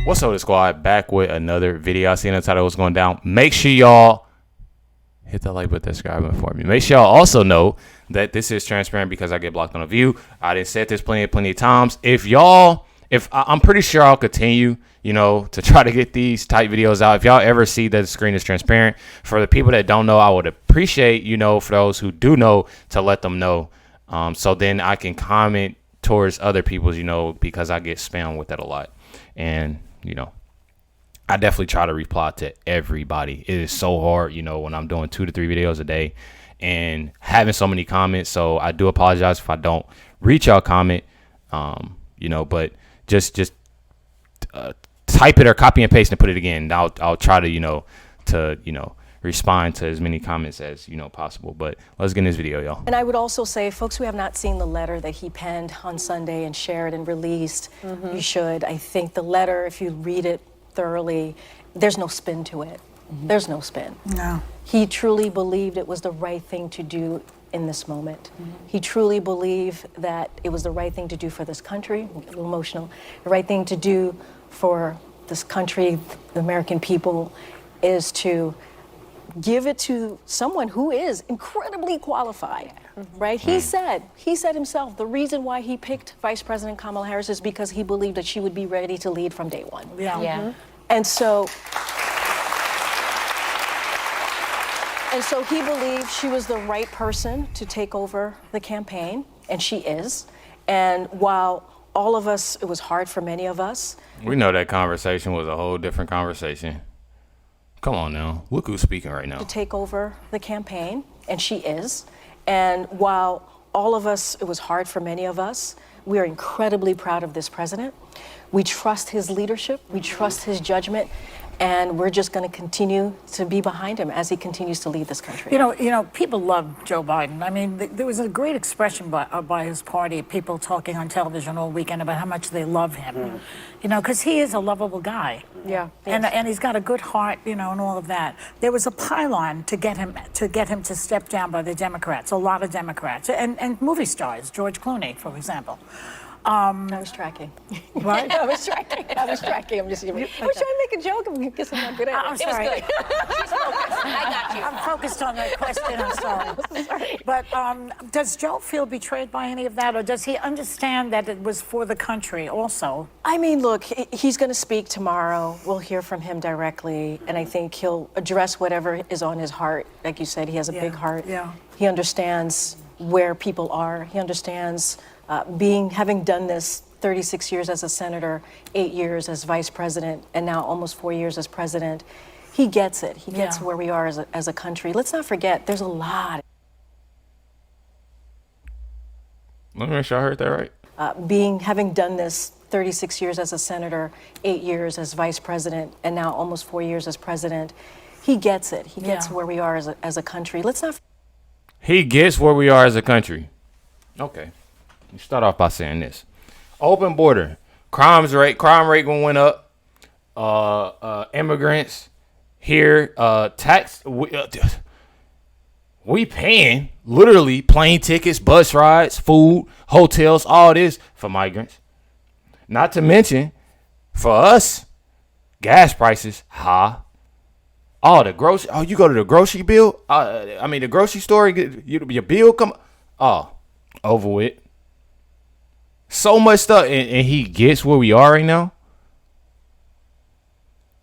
What's up, squad? Back with another video. I seen the title was going down. Make sure y'all hit the like button, subscribing for me. Make sure y'all also know that this is transparent because I get blocked on a view. I done said this plenty of times. I'm pretty sure I'll continue, to try to get these type videos out. If y'all ever see that the screen is transparent, for the people that don't know, I would appreciate, for those who do know, to let them know. So then I can comment towards other people's, because I get spammed with that a lot. And, I definitely try to reply to everybody. It is so hard, when I'm doing 2 to 3 videos a day and having so many comments. So I do apologize if I don't reach y'all comment, but just type it or copy and paste and put it again. I'll try to, respond to as many comments as, possible. But let's get in this video, y'all. And I would also say, folks who have not seen the letter that he penned on Sunday and shared and released, you should. I think the letter, if you read it thoroughly, there's no spin to it. There's no spin. No. He truly believed it was the right thing to do in this moment. He truly believed that it was the right thing to do for this country. I'm a little emotional. The right thing to do for this country, the American people, is to give it to someone who is incredibly qualified, right? He said himself, the reason why he picked Vice President Kamala Harris is because he believed that she would be ready to lead from day one. Yeah. And so he believed she was the right person to take over the campaign, and she is. And while all of us, it was hard for many of us. We know that conversation was a whole different conversation. Come on now. Look who's speaking right now. To take over the campaign, and she is. And while all of us, it was hard for many of us, we are incredibly proud of this president. We trust his leadership. We trust his judgment. And we're just going to continue to be behind him as he continues to lead this country. People love Joe Biden. I mean, there was a great expression by his party, people talking on television all weekend about how much they love him. Because he is a lovable guy. Yeah. And he's got a good heart, and all of that. There was a pylon to get him to step down by the Democrats, a lot of Democrats, and movie stars, George Clooney, for example. I was tracking. What? I was tracking. I'm just trying to make a joke. I guess I'm not good at it. I'm sorry. It was good. She's focused. I got you. I'm focused on that question. I'm sorry. But does Joe feel betrayed by any of that, or does he understand that it was for the country also? I mean, look, he's going to speak tomorrow. We'll hear from him directly, and I think he'll address whatever is on his heart. Like you said, he has a big heart. Yeah. He understands where people are. He understands having done this 36 years as a senator, 8 years as vice president, and now almost 4 years as president. He gets it. He gets where we are as a country. Let's not forget, there's a lot. Let me make sure I heard that right. Having done this 36 years as a senator, 8 years as vice president, and now almost 4 years as president, he gets it. He gets where we are as a country. Let's not. He gets where we are as a country. Okay. You start off by saying this. Open border. Crime rate went up. Immigrants here. Tax. We paying literally plane tickets, bus rides, food, hotels, all this for migrants. Not to mention, for us, gas prices high. Oh, you go to the grocery bill. The grocery store. Your bill come. Oh, over with. So much stuff, and he gets where we are right now.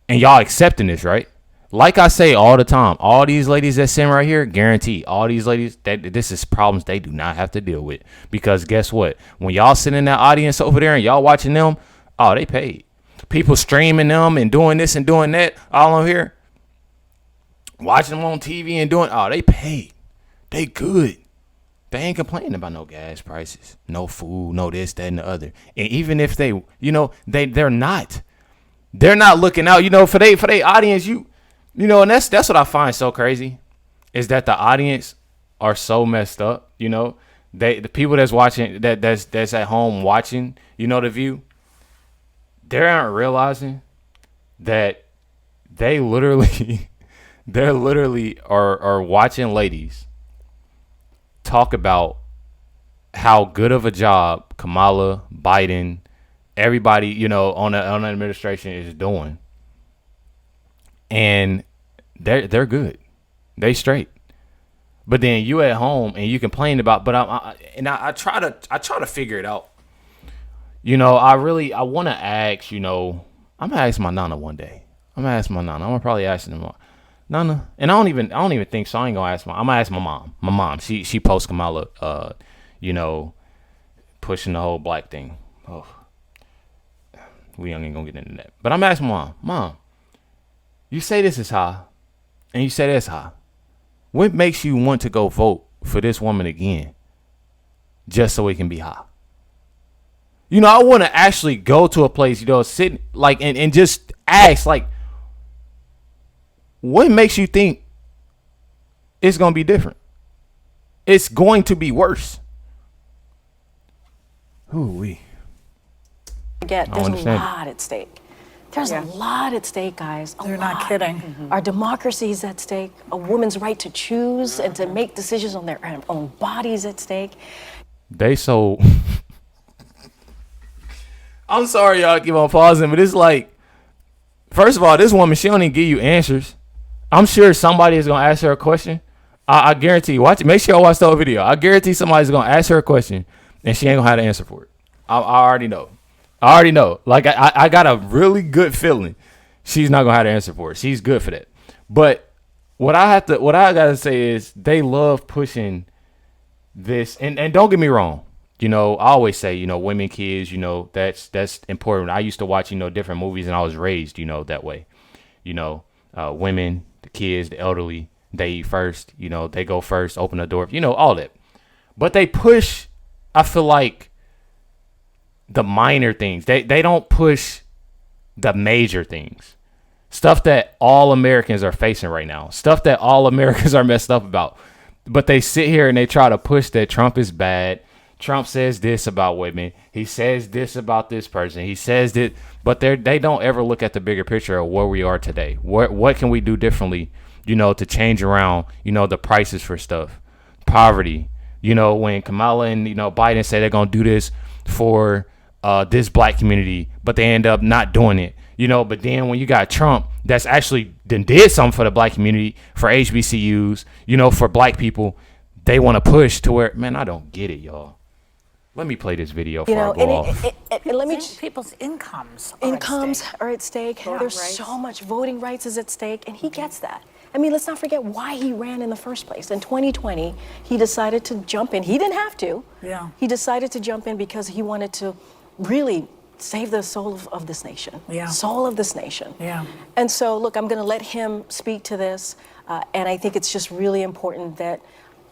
And y'all accepting this, right? Like I say all the time, all these ladies that sitting right here, guarantee all these ladies, this is problems they do not have to deal with. Because guess what? When y'all sit in that audience over there and y'all watching them, oh, they paid. People streaming them and doing this and doing that, all on here. Watching them on TV and doing, oh, they paid. They good. They ain't complaining about no gas prices, no food, no this, that, and the other. And even if they're not looking out, for they audience, and that's what I find so crazy, is that the audience are so messed up. The people that's watching, that's at home watching, The View, they aren't realizing that they're literally are watching ladies talk about how good of a job Kamala, Biden, everybody, you know, on the administration is doing. And they're good. They straight. But then you at home and you complain about, but I try to figure it out. You know, I want to ask, you know, I'm going to ask my nana one day. I'm going to probably ask them, Nana, and I don't even think so. I ain't gonna ask I'm gonna ask my mom. My mom, she post Kamala, you know, pushing the whole black thing. Oh, we ain't gonna get into that. But I'm asking Mom, you say this is high, and you say that's high. What makes you want to go vote for this woman again, just so it can be high? You know, I want to actually go to a place, you know, sit like and just ask like, what makes you think it's going to be different? It's going to be worse. Ooh-wee. There's a lot at stake. There's a lot at stake, guys. They're not kidding. Our democracy is at stake. A woman's right to choose and to make decisions on their own bodies at stake. They so... I'm sorry, y'all keep on pausing, but it's like, first of all, this woman, she don't even give you answers. I'm sure somebody is gonna ask her a question. I guarantee you. Watch it. Make sure y'all watch the whole video. I guarantee somebody's gonna ask her a question, and she ain't gonna have an answer for it. I already know. Like I got a really good feeling she's not gonna have an answer for it. She's good for that. But what I gotta say is they love pushing this, and don't get me wrong. You know, I always say, you know, women, kids, you know, that's important. I used to watch, you know, different movies, and I was raised, you know, that way. You know, women, the kids, the elderly, they eat first, you know, they go first, open the door, you know, all that. But they push, I feel like, the minor things. They don't push the major things. Stuff that all Americans are facing right now. Stuff that all Americans are messed up about. But they sit here and they try to push that Trump is bad. Trump says this about women. He says this about this person. He says that, but they don't ever look at the bigger picture of where we are today. What can we do differently, you know, to change around, you know, the prices for stuff, poverty. You know, when Kamala and, you know, Biden say they're going to do this for this black community, but they end up not doing it, you know. But then when you got Trump that's actually did something for the black community, for HBCUs, you know, for black people, they want to push to where, man, I don't get it, y'all. Let me play this video before I go off. And let me people's incomes are at stake. There's so much voting rights is at stake, and he gets that. I mean, let's not forget why he ran in the first place. In 2020, he decided to jump in. He didn't have to. Yeah. He decided to jump in because he wanted to really save the soul of this nation. Yeah. Soul of this nation. Yeah. And so, look, I'm going to let him speak to this, and I think it's just really important that,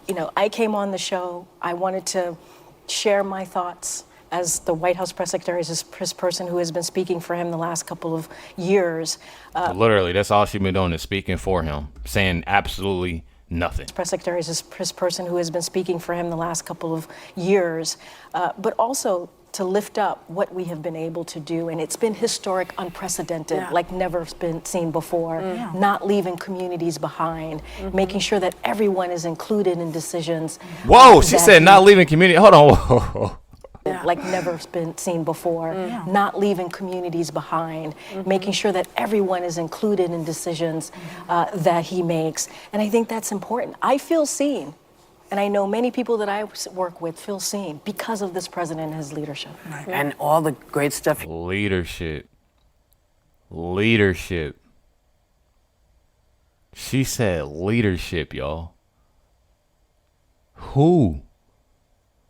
you know, I came on the show. I wanted to share my thoughts as the White House press secretary, as his person who has been speaking for him the last couple of years. Literally, that's all she's been doing is speaking for him, saying absolutely nothing. Press secretary is his person who has been speaking for him the last couple of years, but also to lift up what we have been able to do. And it's been historic, unprecedented, like never been seen before. Not leaving communities behind, making sure that everyone is included in decisions. Whoa, she said not leaving community. Hold on. Whoa. Like never been seen before. Not leaving communities behind, making sure that everyone is included in decisions that he makes. And I think that's important. I feel seen. And I know many people that I work with feel seen because of this president and his leadership. Right. And all the great stuff. Leadership. She said leadership, y'all. Who?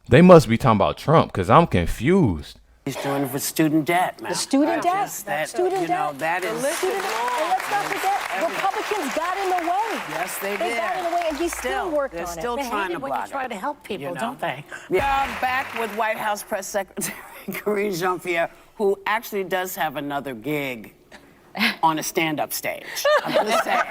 They must be talking about Trump, because I'm confused. He's doing for student debt, man. The student debt. Student debt. That is. And let's not forget, Republicans got in the way. Yes, they did. They got in the way, and he still worked on it. They're still trying to block it. Try to help people, don't they? Yeah. Back with White House Press Secretary Karine Jean-Pierre, who actually does have another gig on a stand-up stage. I'm just saying.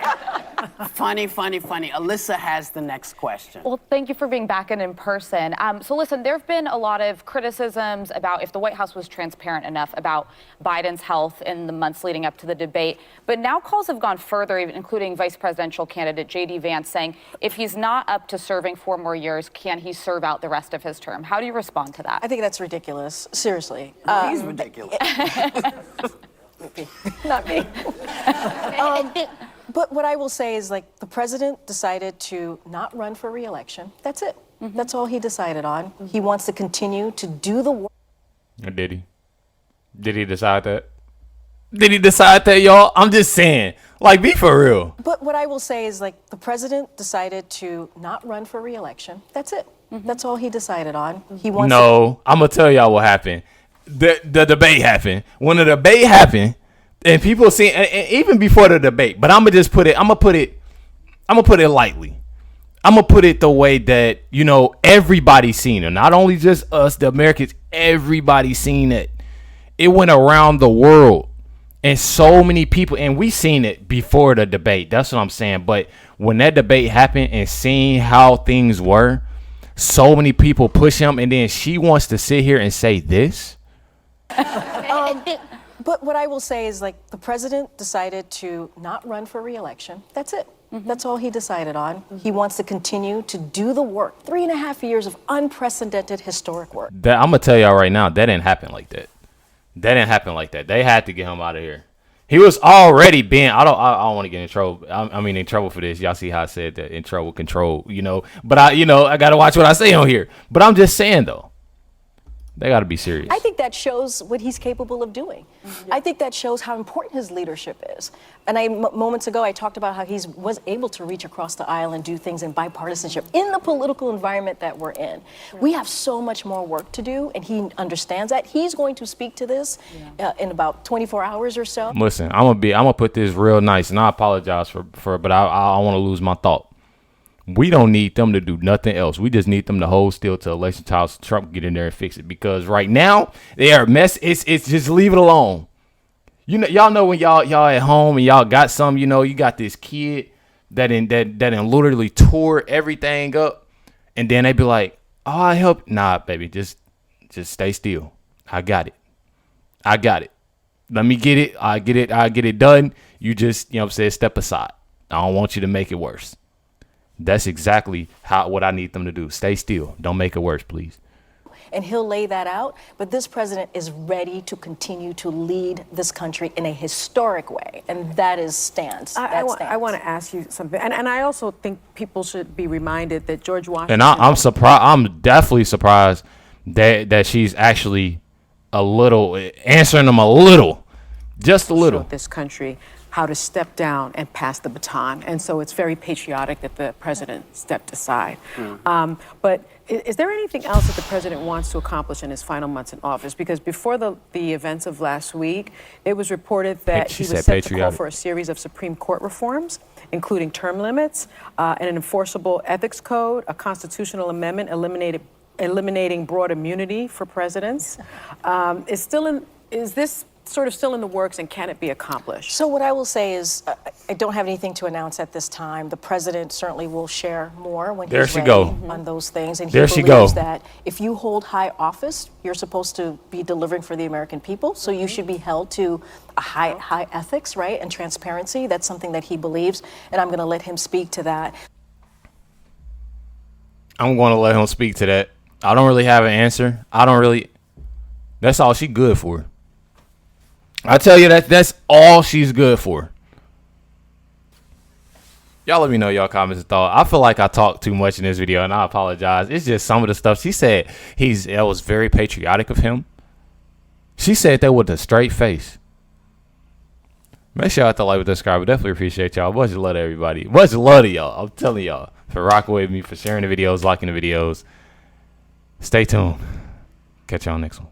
Funny. Alyssa has the next question. Well, thank you for being back and in person. So listen, there have been a lot of criticisms about if the White House was transparent enough about Biden's health in the months leading up to the debate. But now calls have gone further, even including vice presidential candidate J.D. Vance saying if he's not up to serving 4 more years, can he serve out the rest of his term? How do you respond to that? I think that's ridiculous. Seriously. He's ridiculous. Not me. But what I will say is, like, the president decided to not run for re-election. That's it. That's all he decided on. He wants to continue to do the work. Did he? Did he decide that? Did he decide that, y'all? I'm just saying. Like, be for real. But what I will say is, like, the president decided to not run for re-election. That's it. That's all he decided on. He wants. No, I'm gonna tell y'all what happened. The debate happened. When the debate happened, and people see, and even before the debate, but I'm gonna just put it. I'm gonna put it lightly. I'm gonna put it the way that, you know, everybody seen it. Not only just us, the Americans. Everybody seen it. It went around the world, and so many people. And we seen it before the debate. That's what I'm saying. But when that debate happened and seeing how things were, so many people push him, and then she wants to sit here and say this. But what I will say is, like, the president decided to not run for re-election. That's it. That's all he decided on. He wants to continue to do the work. 3.5 years of unprecedented historic work. That I'm gonna tell y'all right now, that didn't happen like that. That didn't happen like that. They had to get him out of here. He was already being. I don't want to get in trouble. I mean, in trouble for this. Y'all see how I said that, in trouble, control. You know. But I gotta watch what I say on here. But I'm just saying though, they gotta be serious. I think that shows what he's capable of doing. I think that shows how important his leadership is. And moments ago, I talked about how he was able to reach across the aisle and do things in bipartisanship in the political environment that we're in. We have so much more work to do, and he understands that. He's going to speak to this in about 24 hours or so. Listen, I'm gonna put this real nice, and I apologize for but I want to lose my thought. We don't need them to do nothing else. We just need them to hold still till election time so Trump get in there and fix it. Because right now they are a mess. It's just leave it alone. You know, y'all know when y'all at home and y'all got some. You know, you got this kid that literally tore everything up, and then they be like, "Oh, I help." Nah, baby, just stay still. I got it. Let me get it. I get it done. You just, you know what I'm saying, step aside. I don't want you to make it worse. That's exactly what I need them to do. Stay still. Don't make it worse, please. And he'll lay that out. But this president is ready to continue to lead this country in a historic way. And that stands. I want to ask you something. And I also think people should be reminded that George Washington. And I'm surprised. I'm definitely surprised that she's actually a little answering them a little. Just a little. This country how to step down and pass the baton. And so it's very patriotic that the president stepped aside. But is there anything else that the president wants to accomplish in his final months in office? Because before the events of last week, it was reported that he was set to call for a series of Supreme Court reforms, including term limits, and an enforceable ethics code, a constitutional amendment eliminating broad immunity for presidents. Is this sort of still in the works, and can it be accomplished? So what I will say is I don't have anything to announce at this time. The president certainly will share more when he's ready on those things. And he believes that if you hold high office, you're supposed to be delivering for the American people. So you should be held to a high ethics, right, and transparency. That's something that he believes, and I'm going to let him speak to that. I'm going to let him speak to that. I don't really have an answer. That's all she good for. I tell you that's all she's good for. Y'all let me know y'all comments and thoughts. I feel like I talked too much in this video, and I apologize. It's just some of the stuff she said. It was very patriotic of him. She said that with a straight face. Make sure y'all hit the like with the subscribe. I definitely appreciate y'all. Much love to everybody. Much love to y'all. I'm telling y'all, for rocking with me, for sharing the videos, liking the videos. Stay tuned. Catch y'all next one.